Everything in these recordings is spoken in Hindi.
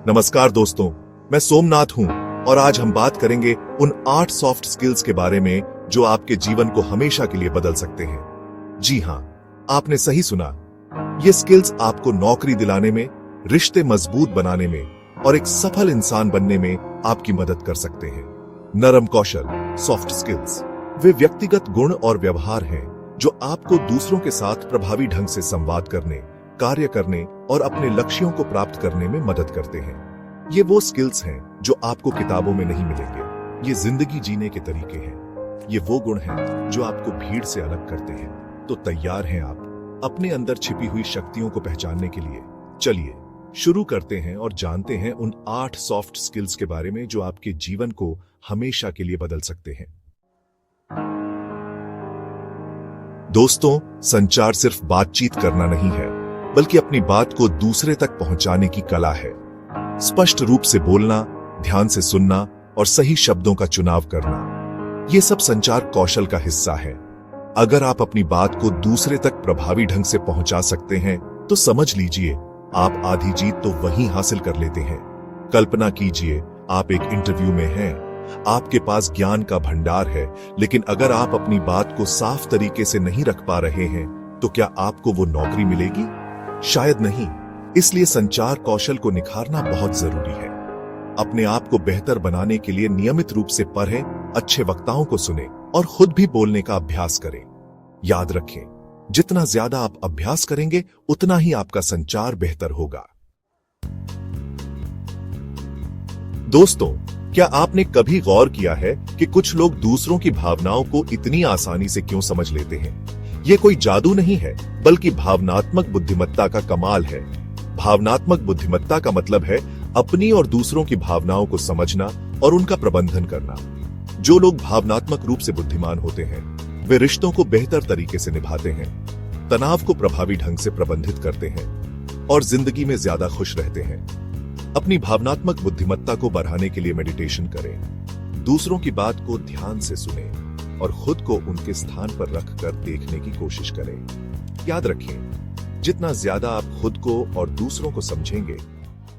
नमस्कार दोस्तों, मैं सोमनाथ हूं और आज हम बात करेंगे उन 8 सॉफ्ट स्किल्स के बारे में जो आपके जीवन को हमेशा के लिए बदल सकते हैं। जी हां, आपने सही सुना। ये स्किल्स आपको नौकरी दिलाने में, रिश्ते मजबूत बनाने में और एक सफल इंसान बनने में आपकी मदद कर सकते हैं। नरम कौशल, सॉफ्ट स्किल्स, वे व्यक्तिगत गुण और व्यवहार हैं जो आपको दूसरों के साथ प्रभावी ढंग से संवाद करने, कार्य करने और अपने लक्ष्यों को प्राप्त करने में मदद करते हैं। ये वो स्किल्स हैं जो आपको किताबों में नहीं मिलेंगे। ये जिंदगी जीने के तरीके हैं। ये वो गुण हैं जो आपको भीड़ से अलग करते हैं। तो तैयार हैं आप अपने अंदर छिपी हुई शक्तियों को पहचानने के लिए? चलिए शुरू करते हैं और जानते हैं उन 8 सॉफ्ट स्किल्स के बारे में जो आपके जीवन को हमेशा के लिए बदल सकते हैं। दोस्तों, संचार सिर्फ बातचीत करना नहीं है, बल्कि अपनी बात को दूसरे तक पहुंचाने की कला है। स्पष्ट रूप से बोलना, ध्यान से सुनना और सही शब्दों का चुनाव करना, ये सब संचार कौशल का हिस्सा है। अगर आप अपनी बात को दूसरे तक प्रभावी ढंग से पहुंचा सकते हैं, तो समझ लीजिए आप आधी जीत तो वहीं हासिल कर लेते हैं। कल्पना कीजिए, आप एक इंटरव्यू में हैं, आपके पास ज्ञान का भंडार है, लेकिन अगर आप अपनी बात को साफ तरीके से नहीं रख पा रहे हैं, तो क्या आपको वो नौकरी मिलेगी? शायद नहीं। इसलिए संचार कौशल को निखारना बहुत जरूरी है। अपने आप को बेहतर बनाने के लिए नियमित रूप से पढ़ें, अच्छे वक्ताओं को सुनें और खुद भी बोलने का अभ्यास करें। याद रखें, जितना ज्यादा आप अभ्यास करेंगे, उतना ही आपका संचार बेहतर होगा। दोस्तों, क्या आपने कभी गौर किया है कि कुछ लोग दूसरों की भावनाओं को इतनी आसानी से क्यों समझ लेते हैं? ये कोई जादू नहीं है, बल्कि भावनात्मक बुद्धिमत्ता का कमाल है। भावनात्मक बुद्धिमत्ता का मतलब है अपनी और दूसरों की भावनाओं को समझना और उनका प्रबंधन करना। जो लोग भावनात्मक रूप से बुद्धिमान होते हैं, वे रिश्तों को बेहतर तरीके से निभाते हैं, तनाव को प्रभावी ढंग से प्रबंधित करते हैं और जिंदगी में ज्यादा खुश रहते हैं। अपनी भावनात्मक बुद्धिमत्ता को बढ़ाने के लिए मेडिटेशन करें, दूसरों की बात को ध्यान से सुनें और खुद को उनके स्थान पर रखकर देखने की कोशिश करें। याद रखें, जितना ज्यादा आप खुद को और दूसरों को समझेंगे,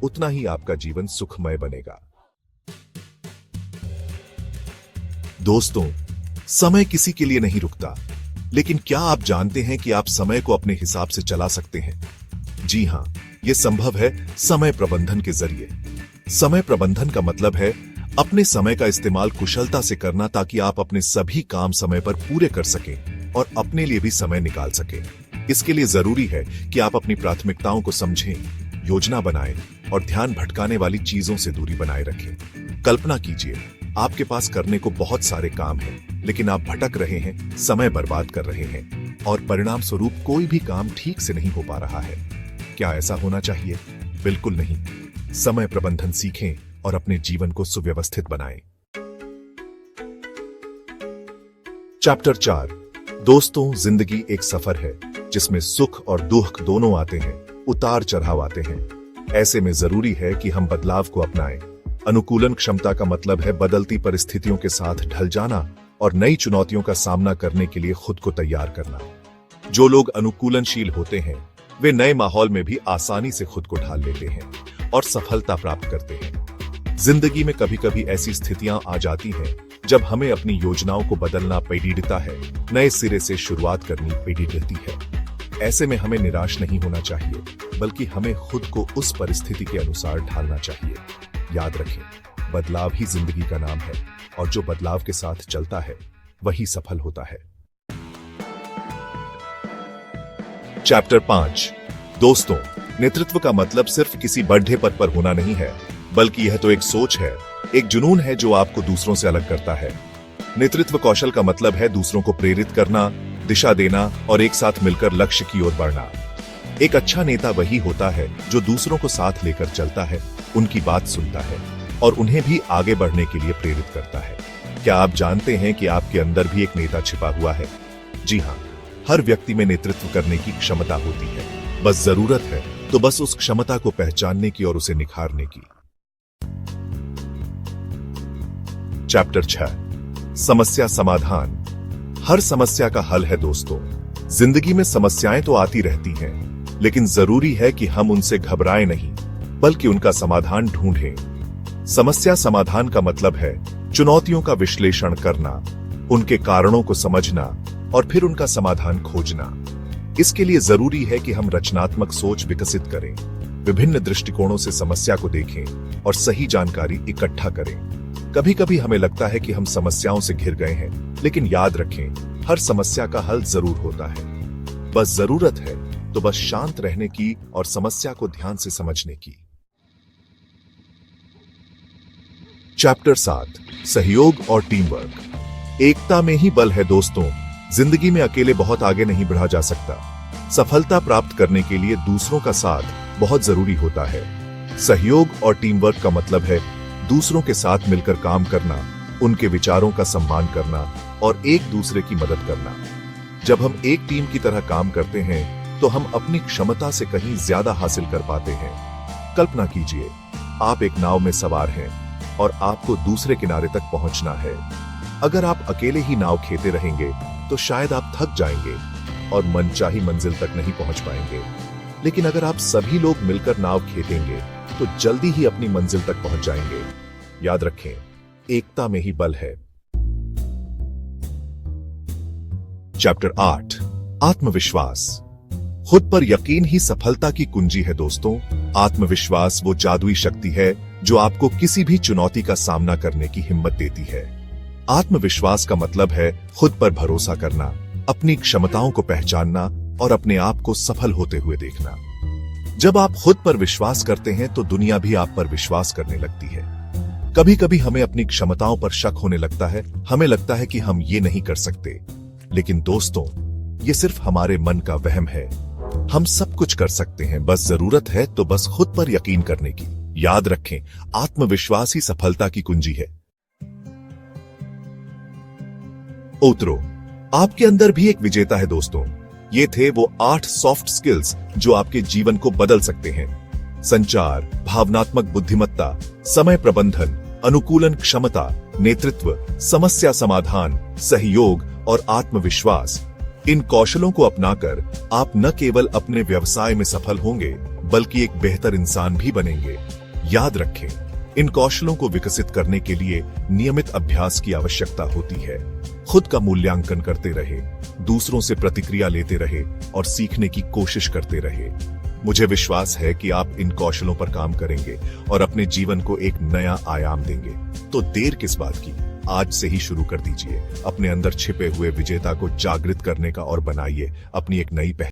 उतना ही आपका जीवन सुखमय बनेगा। दोस्तों, समय किसी के लिए नहीं रुकता, लेकिन क्या आप जानते हैं कि आप समय को अपने हिसाब से चला सकते हैं? जी हां, यह संभव है समय प्रबंधन के जरिए। समय प्रबंधन का मतलब है अपने समय का इस्तेमाल कुशलता से करना, ताकि आप अपने सभी काम समय पर पूरे कर सकें और अपने लिए भी समय निकाल सकें। इसके लिए जरूरी है कि आप अपनी प्राथमिकताओं को समझें, योजना बनाएं और ध्यान भटकाने वाली चीजों से दूरी बनाए रखें। कल्पना कीजिए, आपके पास करने को बहुत सारे काम हैं, लेकिन आप भटक रहे हैं, समय बर्बाद कर रहे हैं और परिणाम स्वरूप कोई भी काम ठीक से नहीं हो पा रहा है। क्या ऐसा होना चाहिए? बिल्कुल नहीं। समय प्रबंधन सीखें और अपने जीवन को सुव्यवस्थित बनाएं। चैप्टर 4। दोस्तों, जिंदगी एक सफर है जिसमें सुख और दुख दोनों आते हैं, उतार चढ़ाव आते हैं। ऐसे में जरूरी है कि हम बदलाव को अपनाएं। अनुकूलन क्षमता का मतलब है बदलती परिस्थितियों के साथ ढल जाना और नई चुनौतियों का सामना करने के लिए खुद को तैयार करना। जो लोग अनुकूलनशील होते हैं, वे नए माहौल में भी आसानी से खुद को ढाल लेते हैं और सफलता प्राप्त करते हैं। जिंदगी में कभी कभी ऐसी स्थितियां आ जाती हैं जब हमें अपनी योजनाओं को बदलना पड़ता है, नए सिरे से शुरुआत करनी पड़ती है। ऐसे में हमें निराश नहीं होना चाहिए, बल्कि हमें खुद को उस परिस्थिति के अनुसार ढालना चाहिए। याद रखें, बदलाव ही जिंदगी का नाम है और जो बदलाव के साथ चलता है, वही सफल होता है। चैप्टर 5। दोस्तों, नेतृत्व का मतलब सिर्फ किसी बड़े पद पर होना नहीं है, बल्कि यह तो एक सोच है, एक जुनून है जो आपको दूसरों से अलग करता है। नेतृत्व कौशल का मतलब है दूसरों को प्रेरित करना, दिशा देना और एक साथ मिलकर लक्ष्य की ओर बढ़ना। एक अच्छा नेता वही होता है जो दूसरों को साथ लेकर चलता है, उनकी बात सुनता है और उन्हें भी आगे बढ़ने के लिए प्रेरित करता है। क्या आप जानते हैं कि आपके अंदर भी एक नेता छिपा हुआ है? जी हां, हर व्यक्ति में नेतृत्व करने की क्षमता होती है। बस जरूरत है तो बस उस क्षमता को पहचानने की और उसे निखारने की। चैप्टर 6। समस्या समाधान। हर समस्या का हल है दोस्तों। जिंदगी में समस्याएं तो आती रहती हैं, लेकिन जरूरी है कि हम उनसे घबराएं नहीं, बल्कि उनका समाधान ढूंढें। समस्या समाधान का मतलब है चुनौतियों का विश्लेषण करना, उनके कारणों को समझना और फिर उनका समाधान खोजना। इसके लिए जरूरी है कि हम रचनात्मक सोच विकसित करें, विभिन्न दृष्टिकोणों से समस्या को देखें और सही जानकारी इकट्ठा करें। कभी कभी हमें लगता है कि हम समस्याओं से घिर गए हैं, लेकिन याद रखें, हर समस्या का हल जरूर होता है। बस जरूरत है तो बस शांत रहने की और समस्या को ध्यान से समझने की। चैप्टर 7, सहयोग और टीम वर्क। एकता में ही बल है दोस्तों। जिंदगी में अकेले बहुत आगे नहीं बढ़ा जा सकता। सफलता प्राप्त करने के लिए दूसरों का साथ बहुत जरूरी होता है। सहयोग और टीम वर्क का मतलब है दूसरों के साथ मिलकर काम करना, उनके विचारों का सम्मान करना और एक दूसरे की मदद करना। जब हम एक टीम की तरह काम करते हैं तो हम अपनी क्षमता से कहीं ज्यादा हासिल कर पाते हैं। कल्पना कीजिए, आप एक नाव में सवार हैं और आपको दूसरे किनारे तक पहुंचना है। अगर आप अकेले ही नाव खेते रहेंगे तो शायद आप थक जाएंगे और मनचाही मंजिल तक नहीं पहुंच पाएंगे। लेकिन अगर आप सभी लोग मिलकर नाव खेतेंगे तो जल्दी ही अपनी मंजिल तक पहुंच जाएंगे। याद रखें, एकता में ही बल है। चैप्टर 8, आत्मविश्वास। खुद पर यकीन ही सफलता की कुंजी है दोस्तों। आत्मविश्वास वो जादुई शक्ति है जो आपको किसी भी चुनौती का सामना करने की हिम्मत देती है। आत्मविश्वास का मतलब है खुद पर भरोसा करना, अपनी क्षमताओं को पहचानना और अपने आप को सफल होते हुए देखना। जब आप खुद पर विश्वास करते हैं तो दुनिया भी आप पर विश्वास करने लगती है। कभी कभी हमें अपनी क्षमताओं पर शक होने लगता है, हमें लगता है कि हम ये नहीं कर सकते। लेकिन दोस्तों, ये सिर्फ हमारे मन का वहम है। हम सब कुछ कर सकते हैं, बस जरूरत है तो बस खुद पर यकीन करने की। याद रखें, आत्मविश्वास ही सफलता की कुंजी है। उतरो, आपके अंदर भी एक विजेता है दोस्तों। ये थे वो 8 सॉफ्ट स्किल्स जो आपके जीवन को बदल सकते हैं। संचार, भावनात्मक बुद्धिमत्ता, समय प्रबंधन, अनुकूलन क्षमता, नेतृत्व, समस्या समाधान, सहयोग और आत्मविश्वास। इन कौशलों को अपनाकर आप न केवल अपने व्यवसाय में सफल होंगे बल्कि एक बेहतर इंसान भी बनेंगे। याद रखें, इन कौशलों को विकसित करने के लिए नियमित अभ्यास की आवश्यकता होती है। खुद का मूल्यांकन करते रहे, दूसरों से प्रतिक्रिया लेते रहे और सीखने की कोशिश करते रहे। मुझे विश्वास है कि आप इन कौशलों पर काम करेंगे और अपने जीवन को एक नया आयाम देंगे। तो देर किस बात की, आज से ही शुरू कर दीजिए। अपने अंदर छिपे हुए विजेता को जागृत करने का और बनाइए अपनी एक नई पहचान।